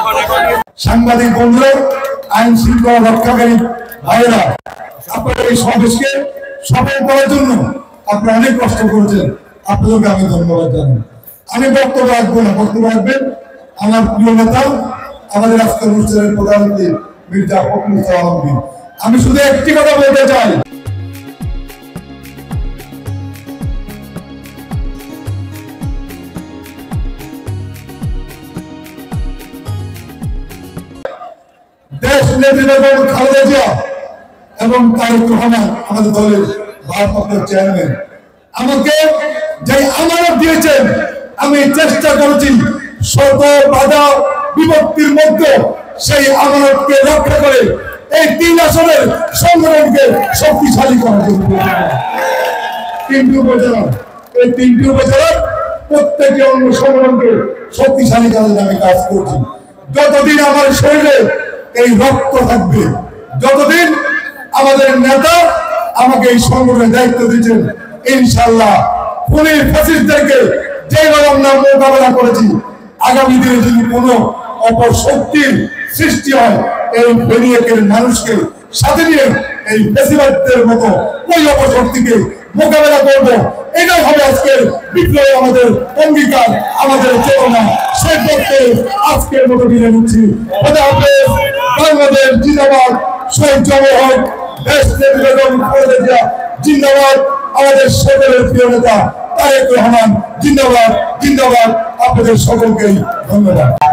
সাংবাদিক বন্ধুরা, আইন শৃঙ্খলা রক্ষাকারী ভাইয়েরা, আপনারা এই সমাবেশকে সফল করার জন্য আপনারা অনেক কষ্ট করেছেন, আপনাদেরকে আমি ধন্যবাদ জানাই। আমি বক্তব্য রাখবো না, বক্তব্য রাখবেন আমার প্রিয় নেতা, আমাদের আজকের অনুষ্ঠানের প্রধান অতিথি মির্জা ফখরুল ইসলাম আলমগীর। আমি শুধু একটি কথা বলতে চাই, দেশ নেত্রী বেগম খালেদা জিয়া এবং তারেক রহমান আমাদের দলের ভারপ্রাপ্ত চেয়ারম্যান আমাকে যে আমানত দিয়েছেন, আমি চেষ্টা করেছি শত বাধা বিপত্তির মধ্যে সেই আমানতকে রক্ষা করে এই 3 আসনের সংগ্রামকে শক্তিশালী করার জন্য। 3টি উপজেলা, এই 3টি উপজেলার প্রত্যেকটি অঙ্গ সংগ্রামকে শক্তিশালী করার জন্য আমি কাজ করছি। যতদিন আমার শরীরে এই রক্ত থাকবে, যতদিন আমাদের নেতা আমাকে এই সংগঠনের দায়িত্ব দিচ্ছেন, ইনশাআল্লাহ খুনি ফ্যাসিস্টদেরকে যেভাবে আমরা মোকাবেলা করেছি, আগামী দিনে যদি কোনো অপশক্তির সৃষ্টি হয়, এই বেরিয়েকের মানুষকে সাথে নিয়ে এই ফ্যাসিবাদদের মতো ওই অপশক্তিকে মোকাবেলা করবো। এটাই হবে আজকের বিপ্লবে আমাদের অঙ্গীকার, আমাদের চেতনা। সেই পক্ষে আজকের মতো বিদায় নিচ্ছি। বাংলাদেশ জিন্দাবাদ, শহীদ জওয়ান হক, দেশ নেত্রী বেগম খালেদা জিয়া জিন্দাবাদ, আমাদের সকলের প্রিয় নেতা তারেক রহমান জিন্দাবাদ, জিন্দাবাদ। আপনাদের সকলকেই ধন্যবাদ।